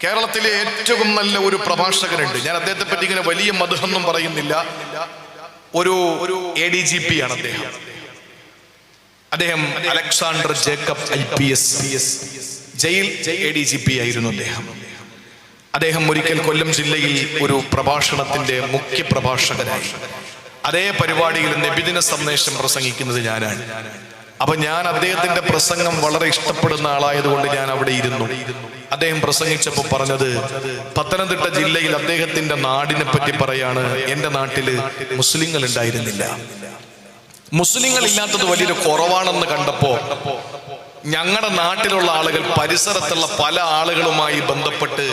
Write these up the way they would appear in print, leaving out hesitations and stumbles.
കേരളത്തിലെ ഏറ്റവും നല്ല ഒരു പ്രഭാഷകനുണ്ട്. ഞാൻ അദ്ദേഹത്തെ പറ്റി ഇങ്ങനെ വലിയ മദ്ഹൊന്നും പറയുന്നില്ല. ഒരു ADGP ആണ് അദ്ദേഹം Alexander Jacob IPS jail ADGP ആയിരുന്നു അദ്ദേഹം ഒരിക്കൽ കൊല്ലം ജില്ലയിൽ ഒരു പ്രഭാഷണത്തിന്റെ മുഖ്യ പ്രഭാഷകനായി. അതേ പരിപാടിയിൽ നബിദിന സന്ദേശം പ്രസംഗിക്കുന്നത് ഞാനാണ്. അപ്പൊ ഞാൻ അദ്ദേഹത്തിന്റെ പ്രസംഗം വളരെ ഇഷ്ടപ്പെടുന്ന ആളായതുകൊണ്ട് ഞാൻ അവിടെ ഇരുന്നു. അദ്ദേഹം പ്രസംഗിച്ചപ്പോൾ പറഞ്ഞത് പത്തനംതിട്ട ജില്ലയിൽ അദ്ദേഹത്തിന്റെ നാടിനെ പറ്റി പറയാണ്, എന്റെ നാട്ടില് മുസ്ലിങ്ങൾ ഉണ്ടായിരുന്നില്ല, മുസ്ലിങ്ങൾ ഇല്ലാത്തത് വലിയൊരു കുറവാണെന്ന് കണ്ടപ്പോ ഞങ്ങളുടെ നാട്ടിലുള്ള ആളുകൾ പരിസരത്തുള്ള പല ആളുകളുമായി ബന്ധപ്പെട്ട്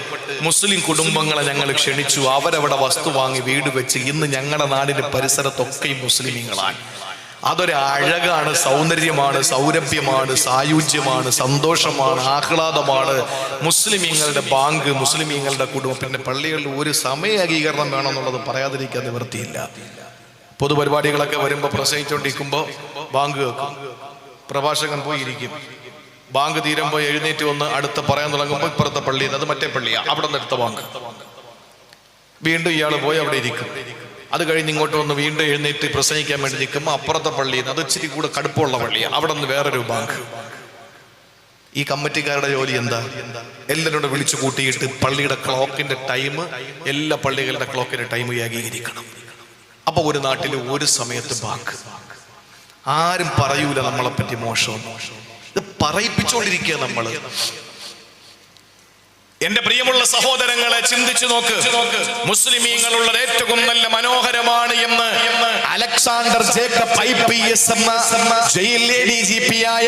മുസ്ലിം കുടുംബങ്ങളെ ഞങ്ങൾ ക്ഷണിച്ചു. അവരവിടെ വസ്തു വാങ്ങി വീട് വെച്ച് ഇന്ന് ഞങ്ങളുടെ നാടിന്റെ പരിസരത്തൊക്കെ മുസ്ലിമീങ്ങളാണ്. അതൊരു അഴകാണ്, സൗന്ദര്യമാണ്, സൗരഭ്യമാണ്, സായുജ്യമാണ്, സന്തോഷമാണ്, ആഹ്ലാദമാണ്. മുസ്ലിമീങ്ങളുടെ ബാങ്ക്, മുസ്ലിമീങ്ങളുടെ കുടുംബം. പിന്നെ പള്ളികളിൽ ഒരു സമയ ഏകീകരണം വേണമെന്നുള്ളത് പറയാതിരിക്കാൻ നിവൃത്തിയില്ല. പൊതുപരിപാടികളൊക്കെ വരുമ്പോൾ പ്രസംഗിച്ചുകൊണ്ടിരിക്കുമ്പോൾ ബാങ്ക് കേൾക്കും, പ്രഭാഷകൻ പോയി ഇരിക്കും. ബാങ്ക് തീരുമ്പോൾ എഴുന്നേറ്റ് വന്ന് അടുത്ത പറയാൻ തുടങ്ങുമ്പോൾ ഇപ്പുറത്തെ പള്ളിയിൽ അത് മറ്റേ പള്ളിയാ, അവിടെ നിന്ന് എടുത്ത ബാങ്ക്. വീണ്ടും ഇയാൾ പോയി അവിടെ ഇരിക്കും. അത് കഴിഞ്ഞ് ഇങ്ങോട്ട് വന്ന് വീണ്ടും എഴുന്നേറ്റ് പ്രസംഗിക്കാൻ വേണ്ടി നിൽക്കുമ്പോൾ അപ്പുറത്തെ പള്ളിയിൽ നിന്ന്, അത് ഇച്ചിരി കൂടെ കടുപ്പമുള്ള പള്ളിയാണ്, അവിടെ നിന്ന് വേറൊരു ബാങ്ക്. ഈ കമ്മിറ്റിക്കാരുടെ ജോലി എന്താ? എല്ലാവരും വിളിച്ചു കൂട്ടിയിട്ട് പള്ളിയുടെ ക്ലോക്കിന്റെ ടൈം, എല്ലാ പള്ളികളുടെ ക്ലോക്കിന്റെ ടൈം ഏകീകരിക്കണം. അപ്പൊ ഒരു നാട്ടിൽ ഒരു സമയത്ത് ബാങ്ക്. ആരും പറയൂല നമ്മളെപ്പറ്റി മോശം, ഇത് പറയിപ്പിച്ചുകൊണ്ടിരിക്കുക നമ്മള്. എന്റെ പ്രിയമുള്ള സഹോദരങ്ങളെ, ചിന്തിച്ചു നോക്ക്. മുസ്ലിമീങ്ങളുള്ളത് ഏറ്റവും നല്ല മനോഹരമാണ് എന്ന് അലക്സാണ്ടർ ജേക്കബ് IPS എന്ന ജയിൽ ADGP ആയ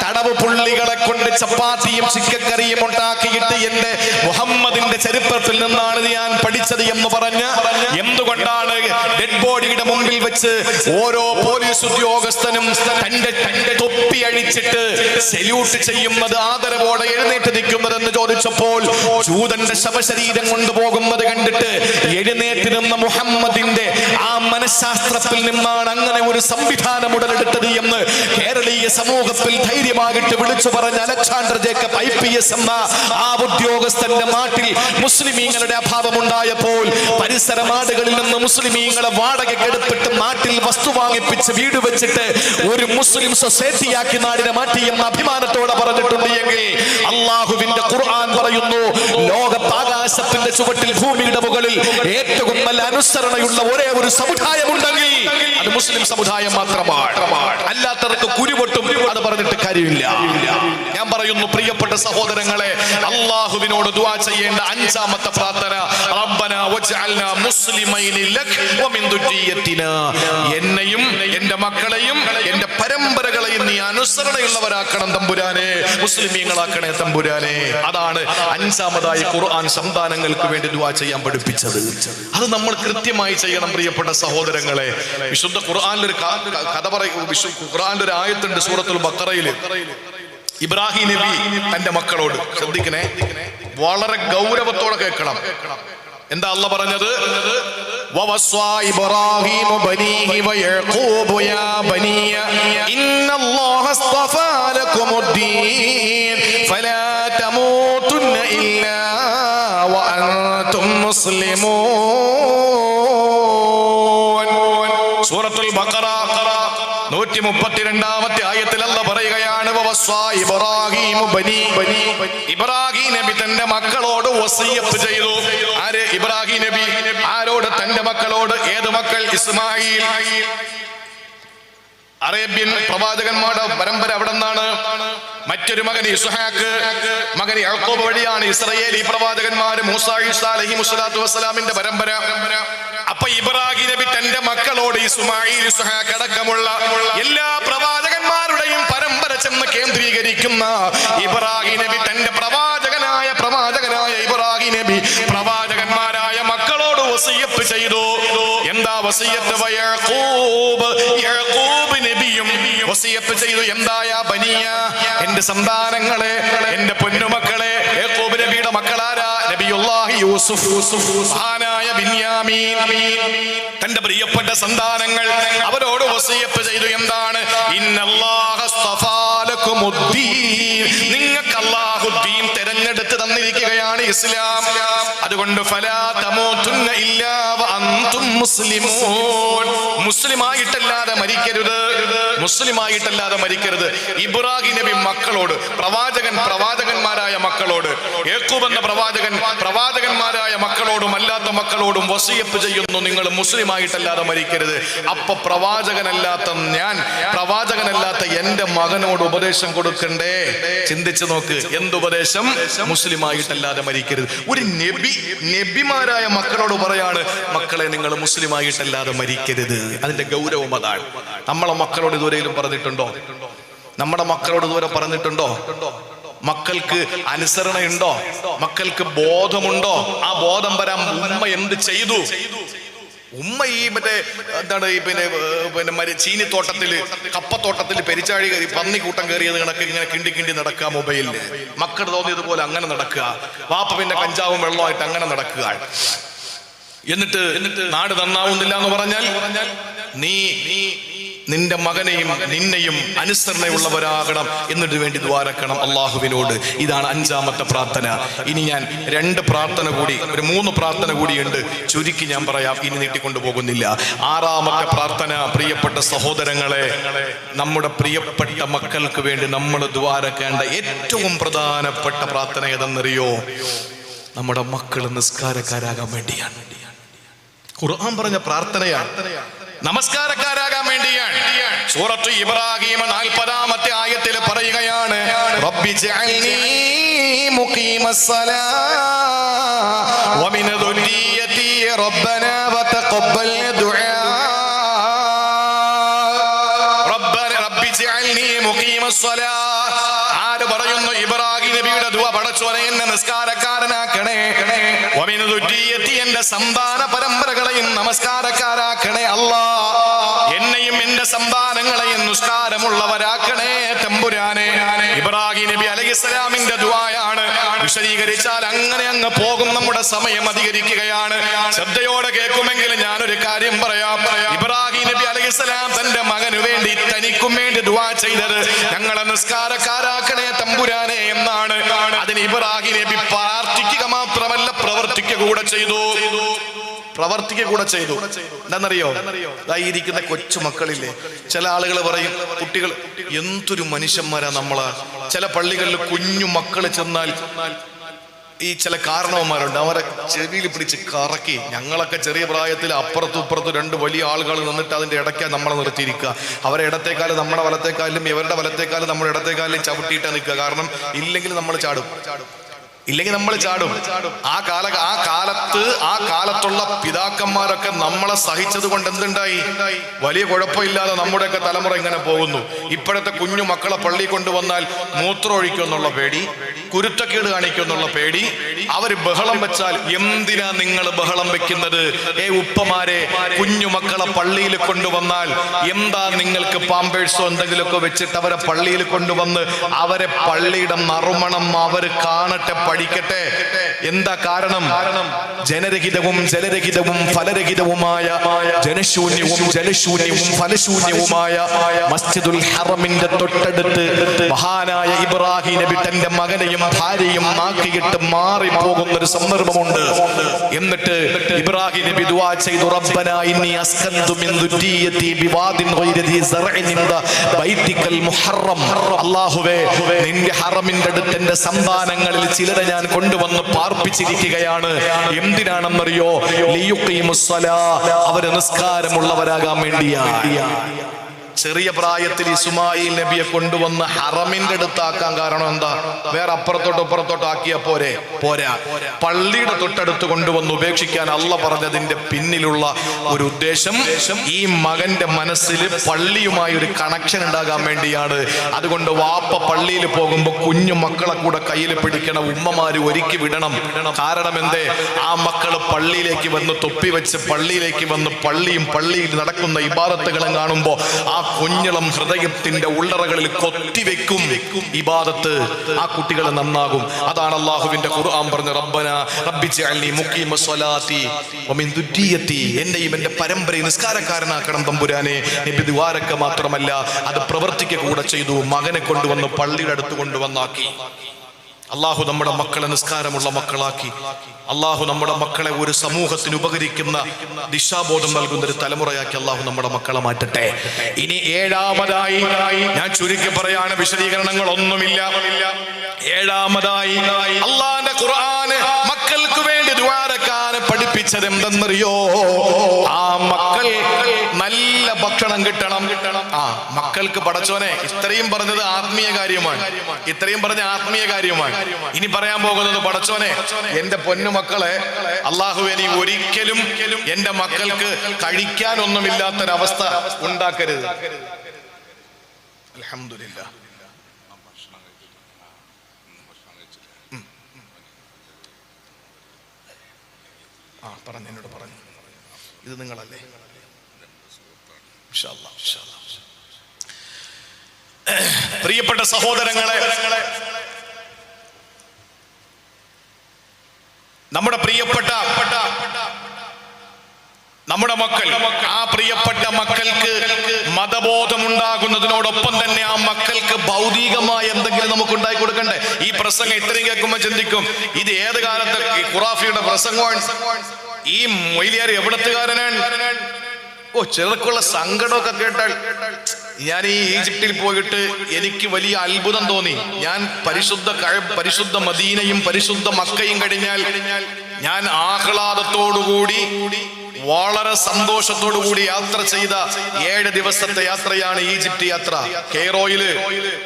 തടവ് പുള്ളികളെ കൊണ്ട് ചപ്പാത്തിയും ചിക്കക്കറിയും ഉണ്ടാക്കിയിട്ട് എന്റെ മുഹമ്മദിന്റെ ചരിത്രത്തിൽ നിന്നാണ് ഞാൻ പഠിച്ചത് എന്ന് പറഞ്ഞ് എന്തുകൊണ്ടാണ് ഡെഡ് ബോഡിയുടെ മുമ്പിൽ വെച്ച് ഓരോ പോലീസ് ഉദ്യോഗസ്ഥനും തന്റെ തൊപ്പി അഴിച്ചിട്ട് സല്യൂട്ട് ചെയ്യുന്നത്, ആദരവോടെ എഴുന്നേറ്റ് നിൽക്കുന്നതെന്ന് ചോദിച്ചപ്പോൾ ജൂതന്റെ ശവശരീരം കൊണ്ടുപോകുന്നത് കണ്ടിട്ട് എഴുന്നേറ്റ് നിന്ന മുഹമ്മദിന്റെ ആ മനഃശാസ്ത്രത്തിൽ നിന്നാണ് അങ്ങനെ ഒരു സംവിധാനം ഉടലെടുത്തത് എന്ന് കേരളീയ സമൂഹത്തിൽ ധൈര്യമായിട്ട് വിളിച്ചു പറഞ്ഞ അലക്സാണ്ടർ ജേക്കബ് IPS എന്ന ആ ഉദ്യോഗസ്ഥന്റെ നാട്ടിൽ മുസ്ലിമീങ്ങളുടെ അഭാവം ഉണ്ടായപ്പോൾ പരിസരമാടുകളിൽ നിന്ന് മുസ്ലിമീങ്ങളെ വാടകയ്ക്കെടുത്തിട്ട് നാട്ടിൽ വസ്തു വാങ്ങിപ്പിച്ച് വീട് വെച്ചിട്ട് ഒരു മുസ്ലിം സൊസൈറ്റിയാക്കി നാടിനെ മാറ്റി എന്ന അഭിമാനത്തോടെ പറഞ്ഞിട്ടുണ്ട് എങ്കിൽ അള്ളാഹുവിന്റെ ഖുർആൻ പറയുന്നു, ലോകത്താകാശത്തിന്റെ ചുവട്ടിൽ ഭൂമിയുടെ മുകളിൽ ഏറ്റവും നല്ല അനുസരണയുള്ള ഒരേ ഒരു സമുദായം ഉണ്ടെങ്കിൽ അത് മുസ്ലിം സമുദായം മാത്രമാണ്. അല്ലാത്തവർക്ക് കുരുപൊട്ടും അത് പറഞ്ഞിട്ട് കാര്യമില്ല. ഞാൻ പറയുന്നു പ്രിയപ്പെട്ട സഹോദരങ്ങളെ, അള്ളാഹുവിനോട് ദുആ ചെയ്യേണ്ട അഞ്ചാമത്തെ പ്രാർത്ഥന, റബ്ബനാ വജ്അൽനാ മുസ്ലിമൈനി ലക് വമിൻ ദുർരിയ്യതിനാ, എന്നെയും എന്റെ മക്കളെയും എന്റെ പരമ്പരകളെയും നീ അനുസരണയുള്ളവരാക്കണം തമ്പുരാനെ, മുസ്ലിമീങ്ങളാക്കണേ തമ്പുരാനെ. അതാണ് അഞ്ചാമതായി ഖുർആൻ സന്താനങ്ങൾക്ക് വേണ്ടി ദുആ ചെയ്യാൻ പഠിപ്പിച്ചത്. അത് നമ്മൾ കൃത്യമായി ചെയ്യണം പ്രിയപ്പെട്ട സഹോദരങ്ങളെ. വിശുദ്ധ ഖുർആനിൽ ഒരു കഥ പറയും, ഖുർആനിൽ ഒരു ആയത്തുണ്ട് സൂറത്തുൽ ബഖറയില്. ഇബ്രാഹിം നബി തന്റെ മക്കളോട്, ശ്രദ്ധിക്കണേ, വളരെ ഗൗരവത്തോടെ കേൾക്കണം. എന്താ അല്ലാഹ് പറഞ്ഞത്? വവസ്വാ ഇബ്രാഹീമു ബനീഹി വയഖൂബു യാ ബനിയ ഇന്നല്ലാഹ അസ്തഫാ ലകുമുദ്ദീൻ ഫലാ തമൂതുന്ന ഇല്ലാ വഅൻതും മുസ്ലിമൂൻ. സൂറത്തുൽ ബഖറ 132-ാമത്തെ ആയത്തിൽ അല്ലാഹ് പറയുകയാണ്, വവസ്വാ ഇബ്രാഹീമു ബനീഹി, ഇബ്രാഹിം നബി തന്റെ മക്കളോട് വസിയത്ത് ചെയ്തു. ആര്? ഇബ്രാഹിം നബി. ആരോട്? തന്റെ മക്കളോട്. ഏത് മക്കൾ? ഇസ്മായിൽ. അറേബ്യൻ പ്രവാചകന്മാരുടെ പരമ്പര അവിടെ നിന്നാണ്. മറ്റൊരു മകൻ ഇസ്ഹാക്ക്, മകൻ യാക്കൂബ് വഴിയാണ് ഇസ്രായേലി പ്രവാചകന്മാര് മൂസാ ഈസാ അലൈഹിമുസ്സലാത്തു വസ്സലാമിന്റെ പരമ്പര. അപ്പൊ ഇബ്രാഹിം നബി തന്റെ മക്കളോട്, ഇസ്മായിൽ, ഇസ്ഹാക്ക് അടക്കമുള്ള എല്ലാ പ്രവാചകന്മാരുടെയും പരമ്പര ചെന്ന് കേന്ദ്രീകരിക്കുന്ന ഇബ്രാഹിം നബി തന്റെ പ്രവാചകനായ ഇബ്രാഹിം നബി പ്രവാചകന്മാരായ മക്കളോട് വസിയത്ത് ചെയ്തു. എന്താ വസിയത്ത്? യാക്കൂബ് നബിയും വസിയത്ത് ചെയ്തു. എന്തായ ബനിയ, എന്റെ സന്താനങ്ങളെ, എന്റെ പൊന്നുമക്കളെ. യാക്കൂബ് നബിയുടെ മക്കളാരാ? നബിയുല്ലാഹി യൂസുഫ്, മഹാനായ ബിന്യാമീൻ, തന്റെ പ്രിയപ്പെട്ട സന്താനങ്ങൾ. അവരോട് വസിയത്ത് ചെയ്തു. എന്താണ്? ഇന്നല്ലാഹ അസ്തഫാ ലകുമുദ്ദീൻ, നിങ്ങൾക്ക് അല്ലാഹു ദീൻ തെരഞ്ഞെടുത്ത് തന്നിരിക്കുന്നു. തന്നിരിക്കുകയാണ് ഇസ്ലാം. അതുകൊണ്ട് ഫലാ തമൂതുന്ന ഇല്ലാ വഅൻതും മുസ്ലിമൂൻ, മുസ്ലിമായിട്ടല്ലാതെ മരിക്കരുത്, മുസ്ലിമായിട്ടല്ലാതെ മരിക്കരുത്. ഇബ്രാഹിം നബി മക്കളോട്, പ്രവാചകന്മാരായ മക്കളോട്, യാക്കൂബ് എന്ന പ്രവാചകന്മാരായ മക്കളോടും അല്ലാത്ത മക്കളോടും വസിയത്ത് ചെയ്യുന്നു, നിങ്ങൾ മുസ്ലിമായിട്ടല്ലാതെ മരിക്കരുത്. അപ്പൊ പ്രവാചകനല്ലാത്ത എന്റെ മകനോട് ഉപദേശം കൊടുക്കണ്ടേ? ചിന്തിച്ചു നോക്ക്, എന്തുപദേശം? മുസ്ലിമായിട്ടല്ലാതെ മരിക്കരുത്. ഒരു നബിമാരായ മക്കളോട് പറയാണ്, മക്കളെ നിങ്ങൾ മുസ്ലിമായിട്ടല്ലാതെ മരിക്കരുത്. അതിന്റെ ഗൗരവം അതാണ്. നമ്മളെ മക്കളോട് ഇതുവരെയും പറഞ്ഞിട്ടുണ്ടോ? നമ്മുടെ മക്കളോട് ഇതുവരെ പറഞ്ഞിട്ടുണ്ടോ? മക്കൾക്ക് അനുസരണയുണ്ടോ? മക്കൾക്ക് ബോധമുണ്ടോ? ആ ബോധം വരാൻ ഉമ്മ എന്ത് ചെയ്തു? ഉമ്മ ഈ എന്താണ് ചീനിത്തോട്ടത്തില്, കപ്പത്തോട്ടത്തില് പെരിച്ചാഴി പന്നിക്കൂട്ടം കയറിയത് കണക്ക് ഇങ്ങനെ കിണ്ടി നടക്കുക മൊബൈലില്. മക്കൾ തോന്നിയതുപോലെ അങ്ങനെ നടക്കുക. വാപ്പ പിന്നെ കഞ്ചാവും വെള്ളമായിട്ട് അങ്ങനെ നടക്കുക. എന്നിട്ട് നാട് നന്നാവുന്നില്ല എന്ന് പറഞ്ഞാൽ നിന്റെ മകനെയും നിന്നെയും അനുസരണയുള്ളവരാകണം എന്നിട്ട് വേണ്ടി ദ്വാരക്കണം അള്ളാഹുവിനോട്. ഇതാണ് 5ാമത്തെ പ്രാർത്ഥന. ഇനി ഞാൻ 2 പ്രാർത്ഥന കൂടി, ഒരു 3 പ്രാർത്ഥന കൂടിയുണ്ട്, ചുരുക്കി ഞാൻ പറയാം, ഇനി നീട്ടിക്കൊണ്ടു പോകുന്നില്ല. 6ാമത്തെ പ്രാർത്ഥന, പ്രിയപ്പെട്ട സഹോദരങ്ങളെ, നമ്മുടെ പ്രിയപ്പെട്ട മക്കൾക്ക് വേണ്ടി നമ്മൾ ദ്വാരക്കേണ്ട ഏറ്റവും പ്രധാനപ്പെട്ട പ്രാർത്ഥന ഏതെന്നറിയോ? നമ്മുടെ മക്കൾ നിസ്കാരക്കാരാകാൻ വേണ്ടിയാണ്. ഖുർആൻ പറഞ്ഞ പ്രാർത്ഥനയാണ്, നമസ്കാരക്കാരാകാൻ വേണ്ടിയാണ്. സൂറത്ത് ഇബ്രാഹിം 40ാമത്തെ ആയത്തിൽ പറയുകയാണ്, റബ്ബി ജഅൽനി മുഖീമസ്സലാ വമിന ദുർരിയതി റബ്ബനാ വതഖബ്ബൽ ദുആ. റബ്ബി ജഅൽനി മുഖീമസ്സലാ. ആര് പറയുന്നു? ഇബ്രാഹിം നബിയുടെ ദുആ. പടച്ചോനെ എന്നെ നിസ്കാരക്കാരനാക്കണേ, വമിന ദുർരിയതി എന്റെ സന്താന പരമ്പരകളെയും നമസ്കാരക്കാരാക്കണേ അല്ലാ. എന്നെയും എന്റെ സന്താനങ്ങളെയും നിസ്കാരമുള്ളവരാക്കണേ തമ്പുരാനെ. ഇബ്രാഹിം നബി അലൈഹിസ്സലാമിന്റെ ദുആയാണ്. വിശദീകരിച്ചാൽ അങ്ങനെ അങ്ങ് പോകും, നമ്മുടെ സമയം അധികരിക്കുകയാണ്. ശ്രദ്ധയോടെ കേൾക്കുമെങ്കിൽ ഞാനൊരു കാര്യം പറയാം. ഇബ്രാഹിം നബി അലൈഹിസ്സലാം തന്റെ മകനു വേണ്ടി, തനിക്കും വേണ്ടി ദുആ ചെയ്തത് ഞങ്ങളെ നിസ്കാരക്കാരാക്കണേ തമ്പുരാനെ എന്നാണ്. അതിന് ഇബ്രാഹിം നബി പ്രാർത്ഥിക്കുക മാത്രമല്ല, പ്രവർത്തിക്കുക കൂടെ ചെയ്തു. എന്താണെന്നറിയോ? ഇരിക്കുന്ന കൊച്ചു മക്കളില്ലേ, ചില ആളുകൾ പറയും, കുട്ടികൾ എന്തൊരു മനുഷ്യന്മാരാ നമ്മള്. ചില പള്ളികളിൽ കുഞ്ഞു മക്കള് ചെന്നാൽ ഈ ചില കാരണവന്മാരുണ്ട്, അവരെ ചെവിയിൽ പിടിച്ച് കറക്കി. ഞങ്ങളൊക്കെ ചെറിയ പ്രായത്തിൽ അപ്പുറത്തും ഇപ്പുറത്തും 2 വലിയ ആളുകൾ നിന്നിട്ട് അതിന്റെ ഇടയ്ക്ക് നമ്മളെ നിർത്തിയിരിക്കുക. അവരെ ഇടത്തേക്കാലും നമ്മുടെ വലത്തേക്കാലും, ഇവരുടെ വലത്തേക്കാലും നമ്മുടെ ഇടത്തേക്കാലും ചവിട്ടിയിട്ടാ നിൽക്കുക. കാരണം ഇല്ലെങ്കിൽ നമ്മൾ ചാടും. ആ കാലത്തുള്ള പിതാക്കന്മാരൊക്കെ നമ്മളെ സഹിച്ചത് കൊണ്ട് എന്തുണ്ടായി? വലിയ കുഴപ്പമില്ലാതെ നമ്മുടെയൊക്കെ തലമുറ ഇങ്ങനെ പോകുന്നു. ഇപ്പോഴത്തെ കുഞ്ഞു മക്കളെ പള്ളി കൊണ്ടുവന്നാൽ മൂത്രം ഒഴിക്കുമെന്നുള്ള പേടി, കുരുത്തക്കേട് കാണിക്കുമെന്നുള്ള പേടി. അവര് ബഹളം വെച്ചാൽ എന്തിനാ നിങ്ങൾ ബഹളം വെക്കുന്നത്? ഉപ്പമാരെ, കുഞ്ഞു മക്കളെ പള്ളിയിൽ കൊണ്ടുവന്നാൽ എന്താ നിങ്ങൾക്ക് പാമ്പേഴ്സോ എന്തെങ്കിലുമൊക്കെ വെച്ചിട്ട് അവരെ പള്ളിയിൽ കൊണ്ടുവന്ന് അവരെ പള്ളിയുടെ നറുമണം അവർ കാണട്ടെ, പഠിക്കട്ടെ. എന്താ കാരണം? ജനരഹിതവും ജലരഹിതവും ഫലരഹിതവുമായ, ജനശൂന്യവും ജലശൂന്യവും ഫലശൂന്യവുമായ മസ്ജിദുൽ ഹറമിന്റെ തൊട്ടടുത്ത് മഹാനായ ഇബ്രാഹിം നബി തന്റെ മകനെയും ഭാര്യയും ആക്കിയിട്ട് മാറിപ്പോകുന്ന ഒരു സന്ദർഭമുണ്ട്. എന്നിട്ട് ഇബ്രാഹിം നബി ദുആ ചെയ്തു, റബ്ബനാ ഇന്നി അസ്കന്തു മിൻ ദുരിയതി ബിവാദിൻ ഗൈരി ദി സറഇൻ ഇൻദ ബൈതികൽ മുഹറം. അല്ലാഹുവേ, നിന്റെ ഹറമിന്റെ അടുത്ത് എന്റെ സന്താനങ്ങളിൽ ചിലരെ ഞാൻ കൊണ്ടുവന്ന് പാർപ്പിച്ചിരിക്കുകയാണ്. എന്തിനാണെന്നറിയോ? ലിയുഖീമുസ്സലാ, അവര് നിസ്കാരമുള്ളവരാകാൻ വേണ്ടിയാ. ചെറിയ പ്രായത്തിൽ ഇസ്മായിൽ നബിയെ കൊണ്ടുവന്ന് ഹറമിന്റെ അടുത്താക്കാൻ കാരണം എന്താ? വേറെ അപ്പുറത്തോട്ടോ ആക്കിയ പോരാ, പള്ളിയുടെ തൊട്ടടുത്ത് കൊണ്ടുവന്ന് ഉപേക്ഷിക്കാൻ അള്ള പറഞ്ഞതിന്റെ പിന്നിലുള്ള ഒരു ഉദ്ദേശം ഈ മകന്റെ മനസ്സിൽ പള്ളിയുമായി ഒരു കണക്ഷൻ ഉണ്ടാകാൻ വേണ്ടിയാണ്. അതുകൊണ്ട് വാപ്പ പള്ളിയിൽ പോകുമ്പോ കുഞ്ഞു മക്കളെ കൂടെ കയ്യിൽ പിടിക്കണം, ഉമ്മമാര് ഒരുക്കി വിടണം. കാരണം എന്തേ? ആ മക്കള് പള്ളിയിലേക്ക് വന്ന് തൊപ്പി വെച്ച് പള്ളിയിലേക്ക് വന്ന് പള്ളിയിൽ നടക്കുന്ന ഇബാദത്തുകളും കാണുമ്പോ ആ കുഞ്ഞിളം ഹൃദയത്തിന്റെ ഉള്ളറകളിൽ കൊത്തിവെക്കും ഇബാദത്ത്. ആ കുട്ടികൾ നന്നാകും. അതാണ് അല്ലാഹുവിന്റെ ഖുർആൻ പറഞ്ഞ, റബ്ബനാ റബ്ബി ജഅൽനി മുഖീമസ്സലാത്തി വമിൻ ദുരിയതി, എന്നെയും എന്റെ പരമ്പരയെ നിസ്കാരക്കാരനാക്കണം തമ്പുരാനെ. നബി ദുആരക്ക മാത്രമല്ല, അത് പ്രവർത്തിക്കുക കൂടെ ചെയ്തു. മകനെ കൊണ്ടുവന്ന് പള്ളിയുടെ അടുത്ത് കൊണ്ടുവന്നാക്കി. അള്ളാഹു നമ്മുടെ മക്കളെ നിസ്കാരമുള്ള മക്കളാക്കി അള്ളാഹു നമ്മുടെ മക്കളെ ഒരു സമൂഹത്തിന് ഉപകരിക്കുന്ന ദിശാബോധം നൽകുന്ന ഒരു തലമുറയാക്കി അള്ളാഹു നമ്മുടെ മക്കളെ മാറ്റട്ടെ. ഇനി ഏഴാമതായി ഞാൻ ചുരുക്കി പറയാണ്, വിശദീകരണങ്ങൾ ഒന്നുമില്ല. ഏഴാമതായി അള്ളാന്റെ ഖുർആന് മക്കൾക്ക് വേണ്ടി ദുആരക്കാൻ പഠിപ്പിച്ചത് എന്തെന്നറിയോ? ആ മക്കൾ നല്ല ഭക്ഷണം കിട്ടണം. ആ മക്കൾക്ക് പടച്ചോനെ ഇത്രയും പറഞ്ഞത് ആത്മീയ കാര്യമാണ്, ഇത്രയും പറഞ്ഞ ആത്മീയ കാര്യമാണ്. ഇനി പറയാൻ പോകുന്നത് പടച്ചോനെ എന്റെ പൊന്നു മക്കളെ അള്ളാഹുവേ നീ ഒരിക്കലും എന്റെ മക്കൾക്ക് കഴിക്കാനൊന്നുമില്ലാത്തൊരവസ്ഥ ഉണ്ടാക്കരുത്. അൽഹംദുലില്ലാഹ്. എന്നോട് പറഞ്ഞു ഇത് നിങ്ങളല്ലേ? പ്രിയപ്പെട്ട സഹോദരങ്ങളെ, നമ്മുടെ പ്രിയപ്പെട്ട നമ്മുടെ മക്കൾ, ആ പ്രിയപ്പെട്ട മക്കൾക്ക് മതബോധമുണ്ടാകുന്നതിനോടൊപ്പം തന്നെ ആ മക്കൾക്ക് ഭൗതികമായ എന്തെങ്കിലും നമുക്ക് ഉണ്ടാക്കി കൊടുക്കണ്ടേ? ഈ പ്രസംഗം ഇത്രയും കേൾക്കുമ്പോൾ ചിന്തിക്കും, ഇത് ഏത് കാലത്തെ ഖുറാഫിയുടെ പ്രസംഗമാണ്? ഈ മൊയ്ലിയാർ എവിടത്തുകാരനാണ്? ഓ, ചിലർക്കുള്ള സങ്കടമൊക്കെ കേട്ടാൽ. ഞാൻ ഈ ഈജിപ്തിൽ പോയിട്ട് എനിക്ക് വലിയ അത്ഭുതം തോന്നി. ഞാൻ പരിശുദ്ധ മദീനയും പരിശുദ്ധ മക്കയും കഴിഞ്ഞാൽ ഞാൻ ആഹ്ലാദത്തോടുകൂടി വളരെ സന്തോഷത്തോടുകൂടി യാത്ര ചെയ്ത 7 ദിവസത്തെ യാത്രയാണ് ഈജിപ്ത് യാത്ര. കെയ്റോയില്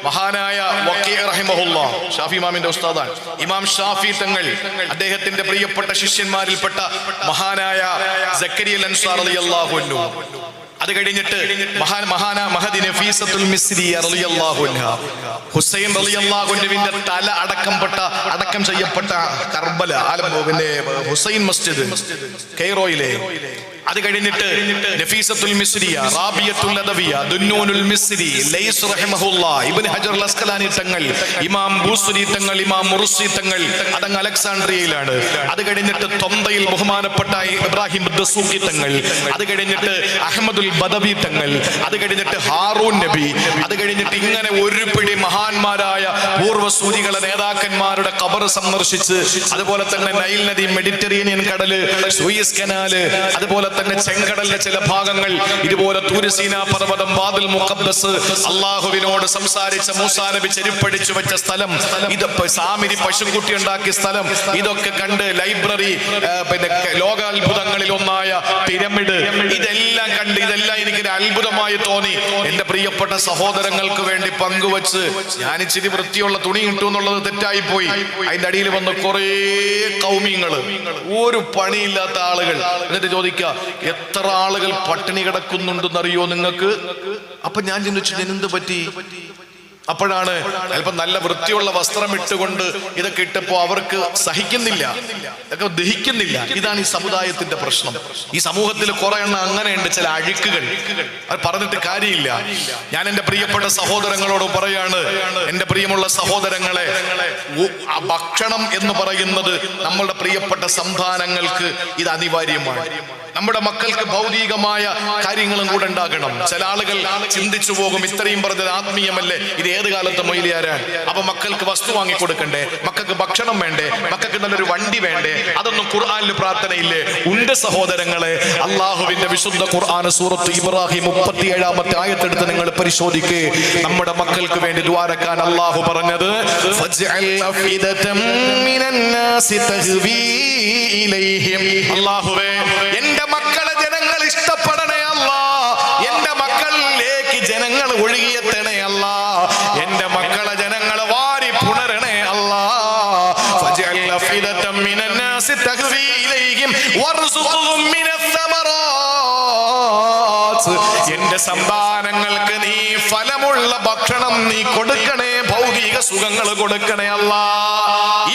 മഹാനായ വക്കീ റഹിമഹുല്ലാ, ഷാഫി ഇമാമിന്റെ ഉസ്താദാണ്, ഇമാം ഷാഫി തങ്ങൾ, അദ്ദേഹത്തിന്റെ പ്രിയപ്പെട്ട ശിഷ്യന്മാരിൽപ്പെട്ട മഹാനായ സക്കരിയ അൻസാർ റളിയല്ലാഹു അൻഹു, അത് കഴിഞ്ഞിട്ട് മഹദി നഫീസത്തുൽ മിസ്രി റളിയല്ലാഹു അൻഹാ, ഹുസൈൻ റളിയല്ലാഹു അൻഹുവിന്റെ തല അടക്കം ചെയ്യപ്പെട്ട കർബല, പിന്നെ ഹുസൈൻ മസ്ജിദ് കെയ്റോയിലെ, അത് കഴിഞ്ഞിട്ട് നഫീസത്തുൽ മിസ്രിയ, റാബിയത്തുൽ അദവിയ, ദുന്നൂനുൽ മിസ്രി, ലൈസ് റഹിമഹുല്ലാ, ഇബ്നു ഹജർ അൽ അസ്ഖലാനി തങ്ങൾ, ഇമാം ബൂസുരി തങ്ങൾ, ഇമാം മുർസി തങ്ങൾ, അതങ്ങ് അലക്സാണ്ട്രിയയിലാണ്. അത് കഴിഞ്ഞിട്ട് തൊന്തയിൽ ബഹുമാനപ്പെട്ട ഇബ്രാഹിം ദസൂഖി തങ്ങൾ, അത് കഴിഞ്ഞിട്ട് അഹ്മദുൽ ബദവി തങ്ങൾ, അത് കഴിഞ്ഞിട്ട് ഹാറൂൻ നബി, അത് കഴിഞ്ഞിട്ട് ഇങ്ങനെ ഒരു പിടി മഹാന്മാരായ പൂർവ്വസൂരികളെ നേതാക്കന്മാരുടെ ഖബർ സന്ദർശിച്ച്, അതുപോലെ തന്നെ നൈൽ നദി, മെഡിറ്ററേനിയൻ കടല്, സൂയസ് കനാല്, അതുപോലെ തന്നെ ചെങ്കടലിലെ ചില ഭാഗങ്ങൾ, ഇതുപോലെ തൂർസീന പർവ്വതം, വാദിൽ മുഖദ്ദസ്, അള്ളാഹുവിനോട് സംസാരിച്ച മൂസാ നബി ചെരുപ്പടിച്ചു വെച്ച സ്ഥലം, ഇത് സാമിരി പശുക്കുട്ടി ഉണ്ടാക്കിയ സ്ഥലം, ഇതൊക്കെ കണ്ട് ലൈബ്രറി, പിന്നെ ലോകാത്ഭുതങ്ങളിൽ ഒന്നായ പിരമിഡ്, ഇതെല്ലാം കണ്ട് ഇതെല്ലാം എനിക്കൊരു അത്ഭുതമായി തോന്നി. എന്റെ പ്രിയപ്പെട്ട സഹോദരങ്ങൾക്ക് വേണ്ടി പങ്കുവച്ച് ഞാൻ ഇച്ചിരി വൃത്തിയുള്ള തുണി കിട്ടും എന്നുള്ളത് തെറ്റായി പോയി. അതിന്റെ അടിയിൽ വന്ന് കുറേ കൗമിങ്ങള്, ഒരു പണിയില്ലാത്ത ആളുകൾ, എന്നിട്ട് ചോദിക്കുക എത്ര ആളുകൾ പട്ടിണി കിടക്കുന്നുണ്ടെന്നറിയോ നിങ്ങൾക്ക്? അപ്പൊ ഞാൻ ചിന്തിച്ചു എന്ത് പറ്റി? അപ്പോഴാണ് അല്പം നല്ല വൃത്തിയുള്ള വസ്ത്രം ഇട്ടുകൊണ്ട് ഇതൊക്കെ ഇട്ടപ്പോ അവർക്ക് സഹിക്കുന്നില്ല, ഇതൊക്കെ ദഹിക്കുന്നില്ല. ഇതാണ് ഈ സമുദായത്തിന്റെ പ്രശ്നം. ഈ സമൂഹത്തിൽ കുറെ എണ്ണം അങ്ങനെയുണ്ട്, ചില അഴുക്കുകൾ. അത് പറഞ്ഞിട്ട് കാര്യമില്ല. ഞാൻ എന്റെ പ്രിയപ്പെട്ട സഹോദരങ്ങളോട് പറയാണ്, എന്റെ പ്രിയമുള്ള സഹോദരങ്ങളെ, ഭക്ഷണം എന്ന് പറയുന്നത് നമ്മളുടെ പ്രിയപ്പെട്ട സന്താനങ്ങൾക്ക് ഇത് അനിവാര്യമാണ്. നമ്മുടെ മക്കൾക്ക് ഭൗതികമായ കാര്യങ്ങളും കൂടെ ഉണ്ടാകണം. ചില ആളുകൾ ചിന്തിച്ചു പോകും, ഇത്രയും പറഞ്ഞത് ആത്മീയമല്ലേ, ഇത് ഏത് കാലത്ത് മൊയ്ലിയാരാണ്? അപ്പൊ മക്കൾക്ക് വസ്തു വാങ്ങിക്കൊടുക്കണ്ടേ, മക്കൾക്ക് ഭക്ഷണം വേണ്ടേ, മക്കൾക്ക് നല്ലൊരു വണ്ടി വേണ്ടേ? അതൊന്നും ഖുർആനിൽ പ്രാർത്ഥനയില്ലേ? ഉണ്ട് സഹോദരങ്ങളെ. അള്ളാഹുവിന്റെ വിശുദ്ധ ഖുർആൻ സൂറത്ത് ഇബ്രാഹിം 37-ാമത്തെ ആയത്തെടുത്ത് നിങ്ങൾ പരിശോധിക്കേ. നമ്മുടെ മക്കൾക്ക് വേണ്ടി ദുആരക്കാൻ അള്ളാഹു പറഞ്ഞത്, അള്ളാഹുവേ എന്റെ മക്കളെ ജനങ്ങൾ ഇഷ്ടപ്പെടണേ അല്ലാ, എന്റെ മക്കളിലേക്ക് ജനങ്ങൾ ഒഴുകിയെത്തണേ അല്ലാ, എന്റെ മക്കളെ ജനങ്ങൾ വാരി പുണരണേ അല്ലാ. ഫജഅൽ അഫിദതം മിനന്നാസി തഹ്വി ഇലൈഹിം വർസുഖുഹും മിനസ്സമറാത്ത്, എന്റെ സന്താനങ്ങൾക്ക് നീ ഫലമുള്ള ഭക്ഷണം നീ കൊടുക്കണേ, ഭൗതിക സുഖങ്ങൾ കൊടുക്കണേ അല്ലാ.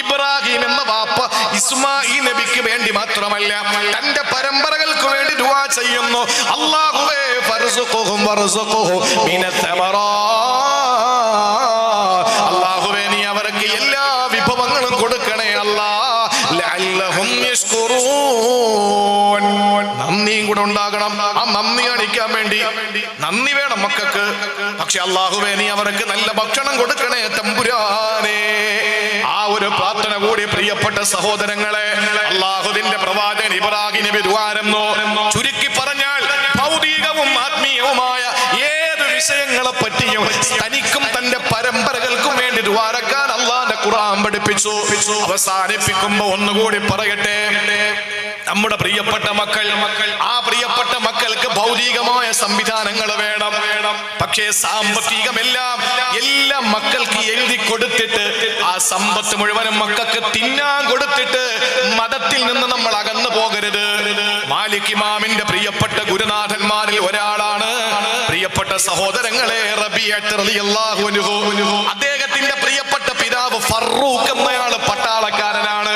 ഇബ്രാഹിം എന്ന വാപ്പ ഇസ്മാഈൽ നബിക്ക് വേണ്ടി മാത്രമല്ല, തന്റെ പരമ്പരകൾക്ക് വേണ്ടി ദുആ ചെയ്യുന്നു. അല്ലാഹുവേ ഫർസുഖുഹും വർസുഖുഹു മിനസ്സമറാത്ത്, അല്ലാഹുവേ നീ അവർക്ക് എല്ലാ വിഭവങ്ങളും കൊടുക്കണേ അല്ലാ. ലഅല്ലഹും യശ്കുറൂൻ, നന്ദിയും കൂടെ ഉണ്ടാകണം. ആ നന്ദി കാണിക്കാൻ വേണ്ടി നന്ദി വേണം മക്കൾക്ക്. പക്ഷെ അല്ലാഹുവേ നീ അവർക്ക് നല്ല ഭക്ഷണം കൊടുക്കണേ തമ്പുരാനേ. ആ ഒരു പ്രിയപ്പെട്ട സഹോദരങ്ങളെ, അല്ലാഹുവിന്റെ പ്രവാചകൻ ഇബ്രാഹിം നബി ദുആരന്നു. ചുരുക്കി പറഞ്ഞാൽ ഭൗതികവും ആത്മീയവുമായ ഏത് വിഷയങ്ങളെ പറ്റിയും തനിക്കും തന്റെ പരമ്പരകൾക്കും വേണ്ടി ദുആരക്കാൻ അല്ലാഹുവിന്റെ ഖുർആൻ പഠിപ്പിച്ചു. അവസാനിപ്പിക്കുമ്പോ ഒന്നുകൂടി പറയട്ടെ, നമ്മുടെ പ്രിയപ്പെട്ട മക്കൾ, ആ പ്രിയപ്പെട്ട മക്കൾക്ക് ഭൗതികമായ സംവിധാനങ്ങൾ വേണം. പക്ഷേ സാമ്പത്തികമെല്ലാം എല്ലാം മക്കൾക്ക് എഴുതി കൊടുത്തിട്ട് ആ സമ്പത്ത് മുഴുവനും മക്കൾക്ക് തിന്നാൻ കൊടുത്തിട്ട് മതത്തിൽ നിന്ന് നമ്മൾ അകന്നു പോകരുത്. മാലിക് ഇമാമിന്റെ പ്രിയപ്പെട്ട ഗുരുനാഥന്മാരിൽ ഒരാളാണ് പ്രിയപ്പെട്ട സഹോദരങ്ങളെ റബീഅത്ത് റളിയല്ലാഹു അൻഹു. അദ്ദേഹത്തിന്റെ പ്രിയപ്പെട്ട പിതാവ് ഫറൂഖ് എന്നയാള് പട്ടാളക്കാരനാണ്.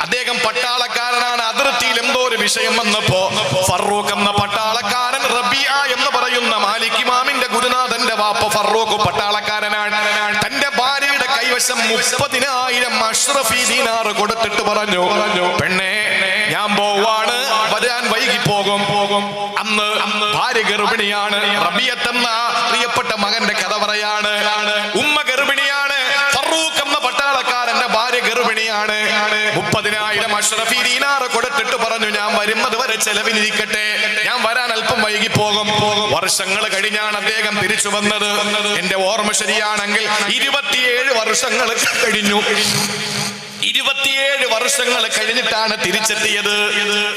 അദ്ദേഹം പട്ടാളക്കാരനാണ്. അതിർത്തിയിൽ എന്തോ ഒരു വിഷയം വന്നപ്പോ ഫറൂഖ് എന്ന പട്ടാളക്കാരൻ റബീഅ എന്ന് പറയുന്ന മാലിക് ഇമാമിന്റെ ഗുരുനാഥന്റെ വാപ്പ ഫറൂഖ് പട്ടാളക്കാരനാണ്. തന്റെ ഭാര്യയുടെ കൈവശം 30,000 അഷ്റഫി ദീനാർ കൊടുത്തിട്ട് പറഞ്ഞു, പെണ്ണെ ഞാൻ പോവാണ്, വരാൻ വൈകി പോകും. അന്ന് ഭാര്യ ഗർഭിണിയാണ്. റബീഅത്ത് എന്ന പ്രിയപ്പെട്ട മകന്റെ കഥ പറയാണ്. ഉമ്മ ഗർഭിണിയാണ്. ഫറൂഖ് എന്ന പട്ടാളക്കാരന്റെ ഭാര്യ ഗർഭിണിയാണ്. 30,000 അഷ്റഫി ദീനാർ കൊടുത്തിട്ട് പറഞ്ഞു, ഞാൻ വരുന്നത് വരെ ചെലവിലിരിക്കട്ടെ, ഞാൻ വരാൻ അല്പം വൈകി പോകും. വർഷങ്ങൾ കഴിഞ്ഞാണ് അദ്ദേഹം തിരിച്ചു വന്നത്. എന്റെ ഓർമ്മ ശരിയാണെങ്കിൽ 27 വർഷങ്ങൾ കഴിഞ്ഞു. 27 വർഷങ്ങൾ കഴിഞ്ഞിട്ടാണ് തിരിച്ചെത്തിയത്.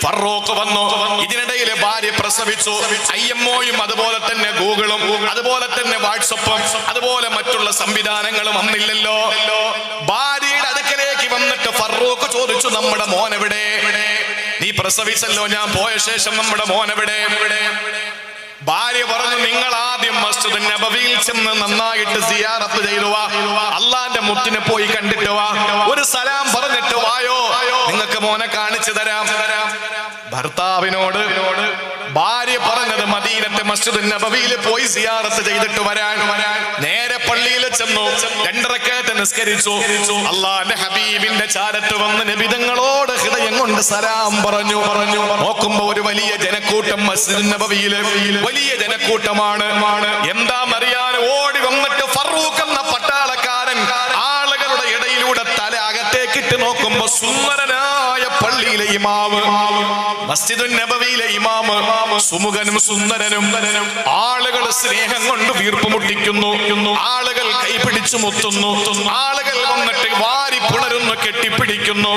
ഫറൂഖ് വന്നു. ഇതിനിടയിൽ ഭാര്യ പ്രസവിച്ചു. IMOയും അതുപോലെ തന്നെ ഗൂഗിളും അതുപോലെ തന്നെ വാട്സപ്പും അതുപോലെ മറ്റുള്ള സംവിധാനങ്ങളും വന്നില്ലല്ലോ. ഭാര്യയുടെ അടുക്കലേക്ക് വന്നിട്ട് ഫറൂഖ് ചോദിച്ചു, നമ്മുടെ മോൻ എവിടെ? നീ പ്രസവിച്ചല്ലോ, ഞാൻ പോയ ശേഷം നമ്മുടെ മോൻ എവിടെ? ഭാര്യ പറഞ്ഞു, നിങ്ങൾ ആദ്യം മസ്ജിദ് നബവിയിൽ ചെന്ന് നന്നായിട്ട് സിയാറത്ത് ചെയ്തു വാ, അള്ളാന്റെ മുത്തിനെ പോയി കണ്ടിട്ട് വാ, ഒരു സലാം പറഞ്ഞിട്ട് വായോ, നിങ്ങൾക്ക് മോനെ കാണിച്ചു തരാം. ഭർത്താവിനോട് ഭാര്യ പറഞ്ഞത് മദീനത്തെ മസ്ജിദ് നബവിയിൽ പോയി സിയാറത്ത് ചെയ്തിട്ട് വരാൻ. നേരെ പള്ളിയിൽ ചെന്നു, 2 റക്അത്ത് നിസ്കരിച്ചു. അള്ളാന്റെ ഹബീബിന്റെ ചാരത്ത് വന്ന് നബിതങ്ങളോട് ഹൃദയം കൊണ്ട് സലാം പറഞ്ഞു. നോക്കുമ്പോ ഒരു വലിയ ജനക്കൂട്ടം മസ്ജിദ് നബവിയിലെ വലിയ ജനക്കൂട്ടമാണ്. എന്താണെന്നറിയാൻ ഓടി വന്നിട്ട് ഫറൂഖ് എന്ന പട്ടാളക്കാരൻ ആളുകളുടെ ഇടയിലൂടെ തല അകത്തേക്കിട്ട് നോക്കുമ്പോ സുന്ദരനായ പള്ളിയിലെ ഇമാമ്, മസ്ജിദുൻ നബവിയിലെ ഇമാമ്, സുമുഖനും സുന്ദരനും, ആളുകൾ സ്നേഹം കൊണ്ട് വീർപ്പ് മുട്ടിക്കുന്നു, ആളുകൾ കൈപിടിച്ചു മുത്തുന്നു, ആളുകൾ വന്നിട്ട് വാരി പുണരുന്നു, കെട്ടിപ്പിടിക്കുന്നു.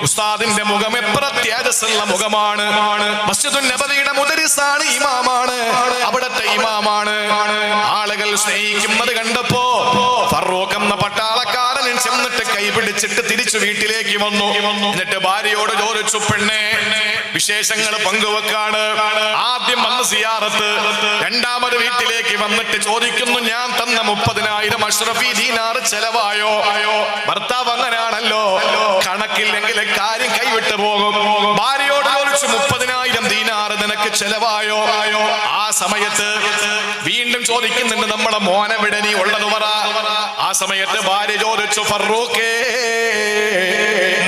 ഉസ്താദിന്റെ മുഖം എത്ര തേജസ്സുള്ള മുഖമാണ്. മസ്ജിദുൻ നബവിയുടെ മുദരിസാണ്, ഇമാമാണ്, അവിടത്തെ ഇമാമാണ്. ആളുകൾ സ്നേഹിക്കുന്നത് കണ്ടപ്പോ ഫറൂഖ് എന്ന പട്ടാളക്കാരൻ ചെന്നിട്ട് കൈപിടിച്ചിട്ട് തിരിച്ചു വീട്ടിലേക്ക് വന്നു. എന്നിട്ട് ഭാര്യയോട് ചോദിച്ചു, പെണ്ണെ വിശേഷങ്ങൾ പങ്കുവെക്കാണ്. ആദ്യം വന്ന് സിയാറത്ത്, രണ്ടാമത് വീട്ടിലേക്ക് വന്നിട്ട് ചോദിക്കുന്നു, ഞാൻ തന്ന 30,000 അഷ്റഫി ദീനാർ ചെലവായോ? ഭർത്താവ് അങ്ങനെയാണല്ലോ, കണക്കില്ലെങ്കിൽ കാര്യം കൈവിട്ട് പോകും. ഭാര്യയോട് ചോദിച്ചു, 30,000 ദീനാർ നിനക്ക് ചെലവായോ? ആ സമയത്ത് വീണ്ടും ചോദിക്കുന്നുണ്ട്, നമ്മളെ മോനെവിടെ, നീ ഉള്ളത് പറ. ആ സമയത്ത് ഭാര്യ ചോദിച്ചു, ഫറൂഖേ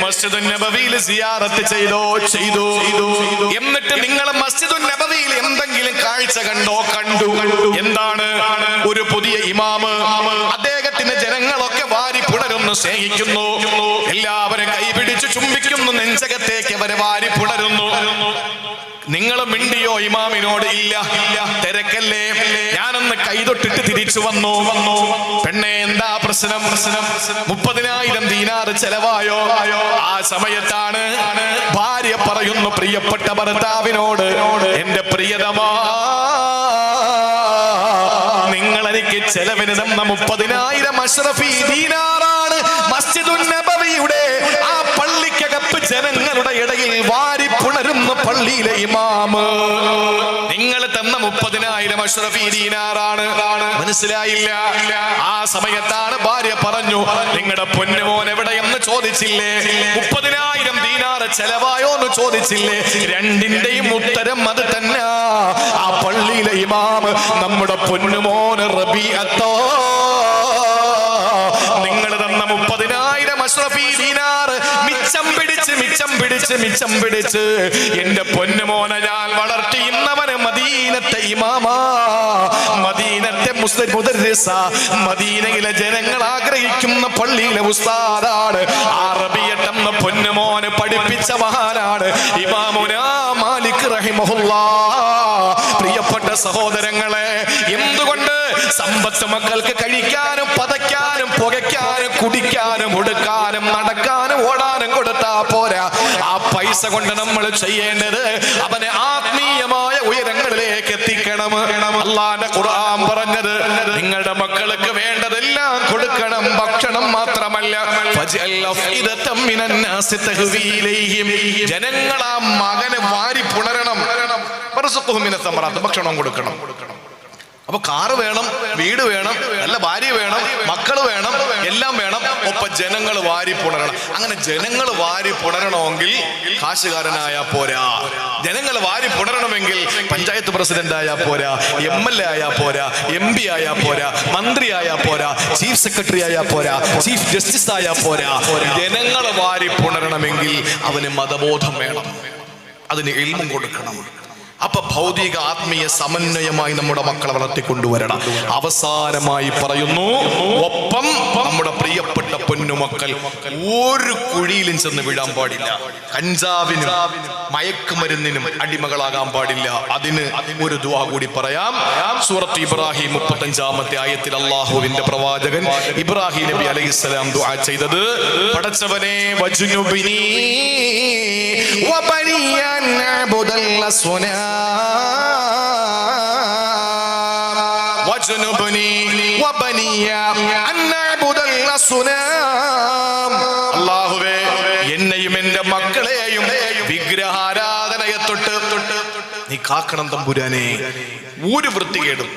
മസ്ജിദുൻ നബവിയിൽ സിയാറത്ത് ചെയ്തു. എന്നിട്ട് നിങ്ങൾ മസ്ജിദുൻ നബവിയിൽ എന്തെങ്കിലും കാഴ്ച കണ്ടോ? കണ്ടു. എന്താണ്? ഒരു പുതിയ ഇമാമ്, അദ്ദേഹത്തിന്റെ ജനങ്ങളൊക്കെ വാരി പുണരുന്നു, സ്നേഹിക്കുന്നു, എല്ലാവരും കൈപിടിച്ച് ചുംബിക്കുന്നു, നെഞ്ചകത്തേക്ക് അവരെ വാരി പുണരുന്നു. നിങ്ങൾ മിണ്ടിയോ ഇമാമിനോട്? ഇല്ല. തിരക്കല്ലേ, ഞാനൊന്ന് കൈതൊട്ടിട്ട് തിരിച്ചു വന്നു. പെണ്ണെ എന്താ പ്രശ്നം? 30,000 ദീനാർ ചെലവായോ? ആ സമയത്താണ് ഭാര്യ പറയുന്നു പ്രിയപ്പെട്ട ഭർത്താവിനോട്, എന്റെ പ്രിയതമാ, നിങ്ങൾ എനിക്ക് ചെലവിന് തന്ന 30,000 അഷ്റഫി ദീനാറാണ് മസ്ജിദുൻ നബവിയുടെ ആ പള്ളിക്കകത്ത് ജനങ്ങളുടെ ഇടയിൽ വാരി പുണരുന്ന പള്ളിയിലെ ഇമാമ്. നിങ്ങൾ തന്ന 30,000 അഷ്റഫി ദീനാറാണ്. മനസ്സിലായില്ല. ആ സമയത്താണ് ഭാര്യ പറഞ്ഞു, നിങ്ങളുടെ പൊന്നുമോൻ എവിടെയെന്ന് ചോദിച്ചില്ലേ? 30,000 ദീനാർ ചെലവായോ എന്ന് ചോദിച്ചില്ലേ? രണ്ടിന്റെയും ഉത്തരം അത് തന്നെ. ആ പള്ളിയിലെ ഇമാമ് നമ്മുടെ പൊന്നുമോന് റബീഅത്തോ. നിങ്ങൾ തന്ന 30,000 അഷ്റഫി ദീനാർ മിച്ചം പിടിച്ച് പിടിച്ച് മിച്ചം പിടിച്ച് എന്റെ പൊന്നുമോനെ ഞാൻ വളർത്തി ഇന്നവന് മദീനത്തെ ഇമാമാ, മദീനത്തെ മുദർരിസ, മദീനയിലെ ജനങ്ങൾ ആഗ്രഹിക്കുന്ന പള്ളിയിലെ ഉസ്താദാണ്. അറബിയട്ടെന്ന പൊന്നുമോനെ പഠിപ്പിച്ച മഹാനാണ് ഇമാമുനാ മാലിക് റഹിമഹുല്ലാഹ്. പ്രിയപ്പെട്ട സഹോദരങ്ങളെ, എന്തുകൊണ്ട് സമ്പത്ത് മക്കൾക്ക് കഴിക്കാനും പതയ്ക്കാനും പുകയ്ക്കാനും കുടിക്കാനും ഉടുക്കാനും നടക്കാനും ഓടാനും കൊടുത്താ പോരാ. ആ പൈസ കൊണ്ട് നമ്മൾ ചെയ്യേണ്ടത് അവനെ ആത്മീയമായ ഉയരങ്ങളിലേക്ക് എത്തിക്കണം. അല്ലാഹുവിന്റെ ഖുർആൻ പറഞ്ഞത് നിങ്ങളുടെ മക്കൾക്ക് വേണ്ടതെല്ലാം കൊടുക്കണം, ഭക്ഷണം മാത്രമല്ല. ജനങ്ങൾ ആ മകനെ വാരി പുണരണം, ഭക്ഷണം കൊടുക്കണം. അപ്പൊ കാറ് വേണം, വീട് വേണം, നല്ല ഭാര്യ വേണം, മക്കള് വേണം, എല്ലാം വേണം. ഒപ്പം ജനങ്ങൾ വാരി പുണരണം. അങ്ങനെ ജനങ്ങൾ വാരി പുണരണമെങ്കിൽ കാശുകാരനായാ പോരാ. ജനങ്ങൾ വാരി പുണരണമെങ്കിൽ പഞ്ചായത്ത് പ്രസിഡന്റ് ആയാ പോരാ, MLA ആയാ പോരാ, MP ആയാ പോരാ, മന്ത്രി ആയാ പോരാ, ചീഫ് സെക്രട്ടറി ആയാ പോരാ, ചീഫ് ജസ്റ്റിസ് ആയാ പോരാ. ജനങ്ങൾ വാരി പുണരണമെങ്കിൽ അവന് മതബോധം വേണം, അതിന് ഇൽമും കൊടുക്കണം. അപ്പൊ ഭൗതിക ആത്മീയ സമന്വയമായി നമ്മുടെ മക്കളെ വളർത്തിക്കൊണ്ടുവരണം. അവസാനമായി പറയുന്നു, ഒപ്പം നമ്മുടെ പ്രിയപ്പെട്ട പൊന്നുമക്കൾ ഒരു കുഴിയിലും ചെന്ന് വീഴാൻ പാടില്ല. കഞ്ചാവിനും മയക്കുമരുന്നിനും അടിമകളാകാൻ പാടില്ല. അതിന് ഒരു ദുആ കൂടി പറയാം. സൂറത്ത് ഇബ്രാഹിം 35-ാമത്തെ ആയത്തിൽ അല്ലാഹുവിന്റെ പ്രവാചകൻ ഇബ്രാഹിം നബി അലൈഹിസ്സലാം ദുആ ചെയ്തത്, പടച്ചവനെ വജ്നുബിനി വബനിയൻ അബ്ദുൽ അസ്വനാം വജ്നുബിനി വബനിയ അൻ അബ്ദുൽ അസ്വനാം. അല്ലാഹുവേ, എന്നെയും എന്റെ മക്കളെയും വിഗ്രഹാരാധനയെ തൊട്ട് നീ കാക്കണം തമ്പുരാനെ. ഒരു വൃത്തികേടും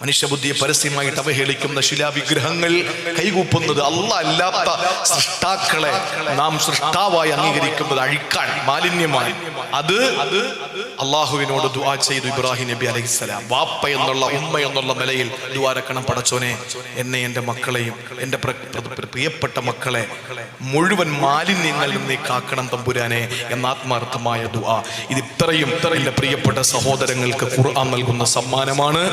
മനുഷ്യബുദ്ധിയെ പരസ്യമായിട്ട് അവഹേളിക്കുന്ന ശിലാവിഗ്രഹങ്ങൾ, കൈകൂപ്പുന്നത്, അല്ലാഹ് അല്ലാത്ത സൃഷ്ടാക്കളെ നാം സൃഷ്ടാവായി അംഗീകരിക്കുന്നത് അഴിക്കാൻ മാലിന്യമാണ്. അത് അള്ളാഹുവിനോട് ദുആ ചെയ്തു ഇബ്രാഹിം നബി അലൈഹിസ്സലാം. വാപ്പ എന്നുള്ള ഉമ്മ എന്നുള്ള നിലയിൽ ദുആരക്കണം, പടച്ചോനെ എന്നെ എൻ്റെ മക്കളെയും എൻ്റെ പ്രിയപ്പെട്ട മക്കളെ മുഴുവൻ മാലിന്യങ്ങളിൽ നിന്ന് കാക്കണം തമ്പുരാനെ എന്ന ആത്മാർത്ഥമായ ദുആ. ഇത് ഇത്രയും എൻ്റെ പ്രിയപ്പെട്ട സഹോദരങ്ങൾക്ക് ഖുർആൻ നൽകുന്ന സമ്മാനമാണ്.